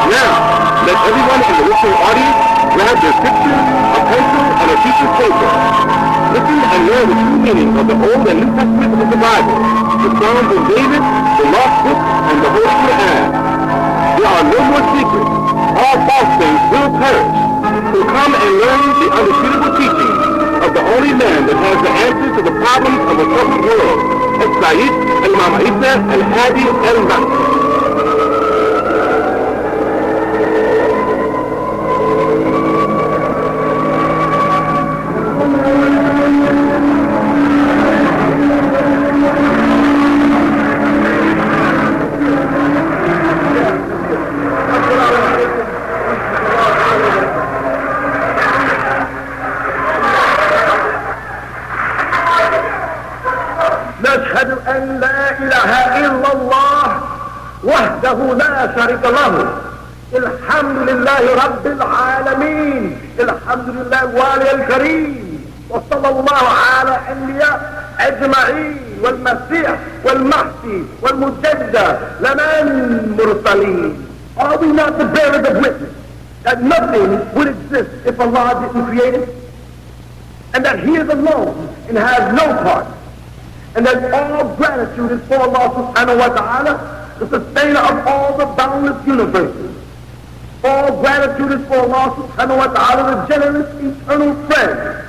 Now, let everyone in the listening audience grab their picture, a pencil, and a piece of paper. Listen and learn the true meaning of the Old and New Testament of the Bible, the Psalms of David, the Lost Book, and the Holy Quran. There are no more secrets. All false things will perish. So come and learn the undisputable teachings of the only man that has the answer to the problems of a troubled world, Sayyid al-Imam Isa al-Hadi al-Mahdi. أن لا إله إلا الله وحده لا شريك له الحمد لله رب العالمين الحمد لله والي الكريم وصلى الله على الأنبياء أجمعين والمسيح والمهدي والمجدد لنا المرسلين. Are we not the bearers of witness that nothing would exist if Allah didn't create it, and that He is alone and has no part, and that all gratitude is for Allah subhanahu wa ta'ala, the sustainer of all the boundless universes. All gratitude is for Allah subhanahu wa ta'ala, the generous eternal friend,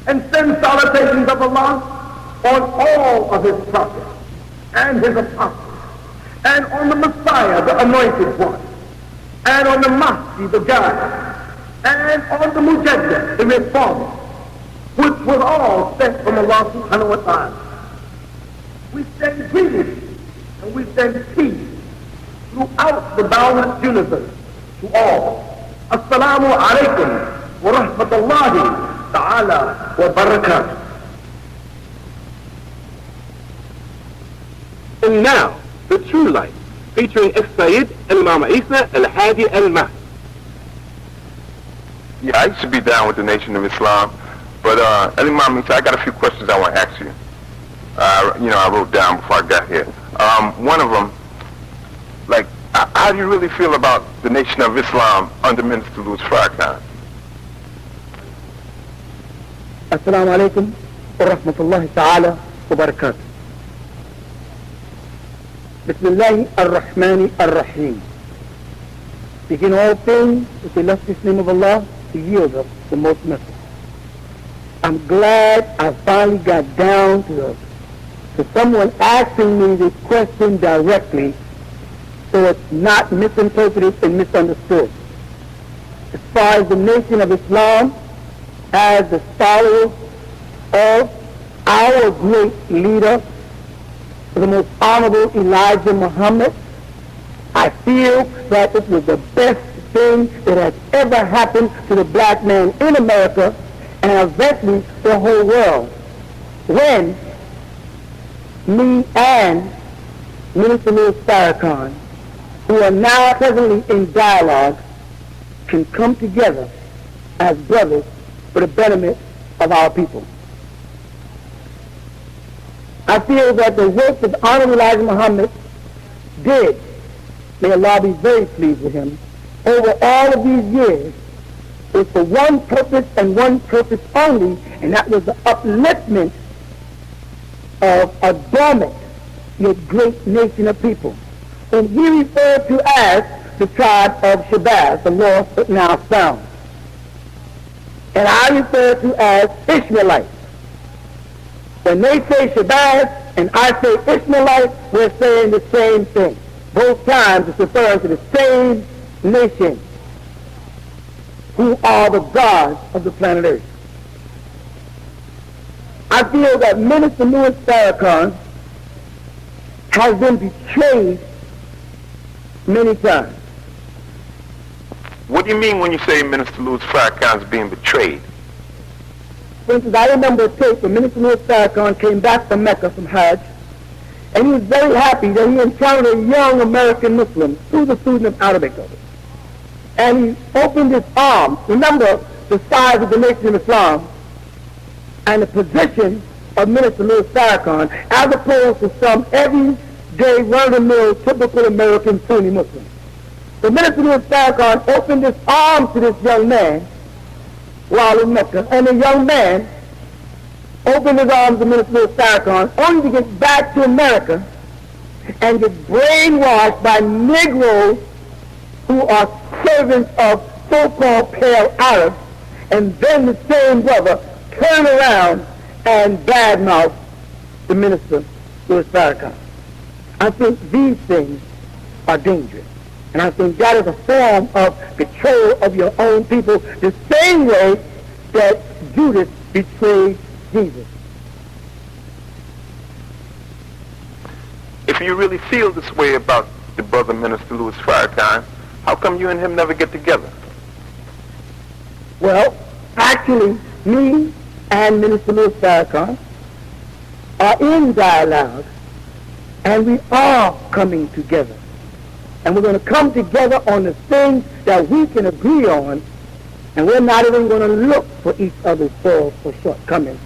and send salutations of Allah on all of His prophets and His apostles, and on the Messiah, the anointed one, and on the Mahdi, the guide, and on the Mujaddid, the reformer, which was all sent from Allah subhanahu wa ta'ala. We send greetings and we send peace throughout the boundless universe to all. Assalamu alaikum wa rahmatullahi ta'ala wa barakatuh. And now, the true light, featuring Sayyid al-Imam Isa al-Hadi al-Mahdi. Yeah, I used to be down with the Nation of Islam, but Imam Isa, I got a few questions I want to ask you. I wrote down before I got here. One of them, like, how do you really feel about the Nation of Islam under Minister Louis Farrakhan? Assalamu alaikum wa rahmatullahi ta'ala wa barakatuh. Bismillahi ar-Rahmani ar-Rahim. Begin all things with the illustrious name of Allah, the yielder, the most merciful. I'm glad I finally got down to someone asking me this question directly, so it's not misinterpreted and misunderstood. As far as the Nation of Islam, as the followers of our great leader, the most honorable Elijah Muhammad, I feel that it was the best thing that has ever happened to the black man in America and eventually the whole world, when me and Minister Louis Farrakhan, who are now presently in dialogue, can come together as brothers for the betterment of our people. I feel that the work that Honorable Elijah Muhammad did, may Allah be very pleased with him, over all of these years, was for one purpose and one purpose only, and that was the upliftment of a dormant yet great nation of people, whom he referred to as the tribe of Shabazz, the lost but now found. And I refer to as Ishmaelites. When they say Shabazz and I say Ishmaelites, we're saying the same thing. Both times it's referring to the same nation, who are the gods of the planet Earth. I feel that Minister Louis Farrakhan has been betrayed many times. What do you mean when you say Minister Louis Farrakhan is being betrayed? For instance, I remember a tape when Minister Louis Farrakhan came back from Mecca from Hajj, and he was very happy that he encountered a young American Muslim who was a student of Arabic of it. And he opened his arms. Remember the size of the Nation of Islam and the position of Minister Louis Farrakhan as opposed to some everyday run-of-the-mill typical American Sunni Muslim. The Minister Louis Farrakhan opened his arms to this young man while in Mecca, and the young man opened his arms to Minister Louis Farrakhan only to get back to America and get brainwashed by Negroes who are servants of so-called pale Arabs, and then the same brother turn around and badmouth the Minister Louis Farrakhan. I think these things are dangerous. And I think that is a form of betrayal of your own people, the same way that Judas betrayed Jesus. If you really feel this way about the brother Minister Louis Farrakhan, how come you and him never get together? Well, actually, me and Minister Louis Farrakhan are in dialogue, and we are coming together. And we're going to come together on the things that we can agree on, and we're not even going to look for each other's faults or shortcomings.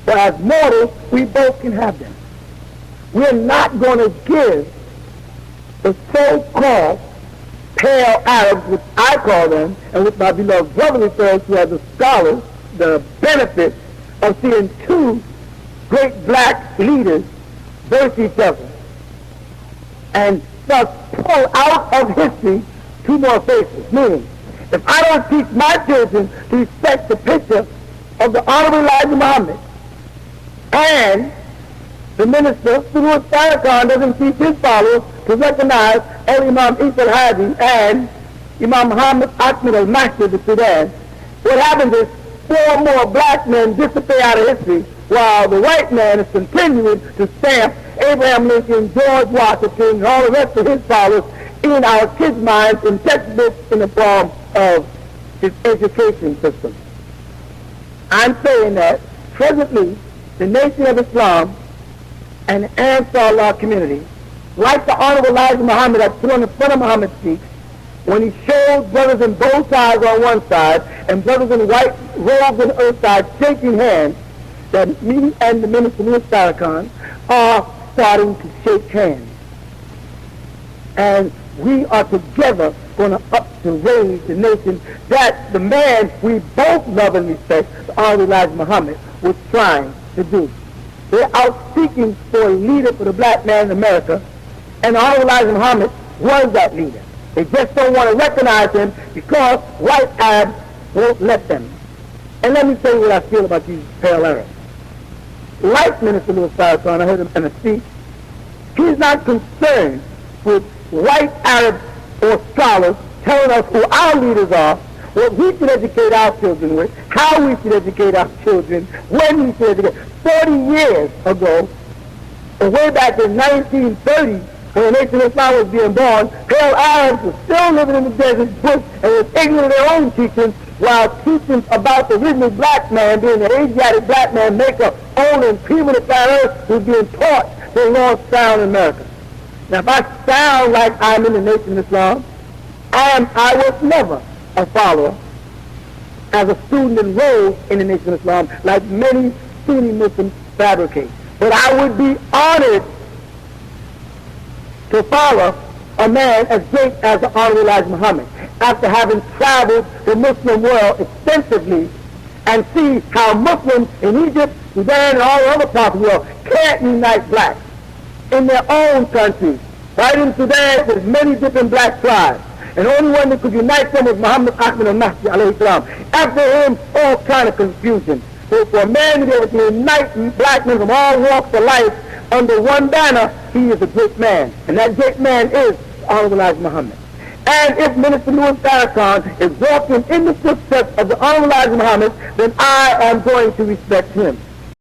But as mortals, we both can have them. We're not going to give the so-called pale Arabs, which I call them, and which my beloved brother refers to as the scholars, the benefit of seeing two great black leaders verse each other and thus pull out of history two more faces. Meaning, if I don't teach my children to respect the picture of the Honorable Elijah Muhammad, and the Minister Louis Farrakhan doesn't teach his followers to recognize Imam Isa al-Hadi and Imam Muhammad Ahmed al-Mahdi of the Sudan, what happens is 4 more black men disappear out of history while the white man is continuing to stamp Abraham Lincoln, George Washington, and all the rest of his followers in our kids' minds in textbooks in the form of his education system. I'm saying that presently the Nation of Islam and the Ansar Allah community, like the Honorable Elijah Muhammad that stood on the front of Muhammad's seat, when he showed brothers in bow ties on one side and brothers in white robes on the other side shaking hands, that me and the Minister Louis Farrakhan are starting to shake hands. And we are together going to up to raise the nation that the man we both love and respect, the Honorable Elijah Muhammad, was trying to do. They're out seeking for a leader for the black man in America, and the Honorable Elijah Muhammad was that leader. They just don't want to recognize him because white Arabs won't let them. And let me tell you what I feel about these pale Arabs. Like Minister Louis Farrakhan, I heard him in a speech, he's not concerned with white Arabs or scholars telling us who our leaders are, what we should educate our children with, how we should educate our children, when we should educate. 40 years ago, or way back in 1930, when the Nation of Islam was being born, pale Arabs were still living in the desert bush and were ignorant of their own teachings, while teachings about the original black man, being the Asiatic black man, maker, owner, and creamer of the earth, was being taught the Lord's sound in America. Now, if I sound like I'm in the Nation of Islam, I was never a follower as a student enrolled in the Nation of Islam, like many Sunni Muslims fabricate. But I would be honored to follow a man as great as the Honorable Elijah Muhammad, after having traveled the Muslim world extensively and see how Muslims in Egypt, Sudan, and all the other parts of the world can't unite blacks in their own countries. Right in Sudan, there's many different black tribes, and the only one that could unite them was Muhammad Ahmed al-Mahdi alayhi salam. After him, all kind of confusion. So for a man to be able to unite black men from all walks of life under one banner, he is a great man. And that great man is Honorable Elijah Muhammad. And if Minister Louis Farrakhan is walking in the footsteps of the Honorable Elijah Muhammad, then I am going to respect him.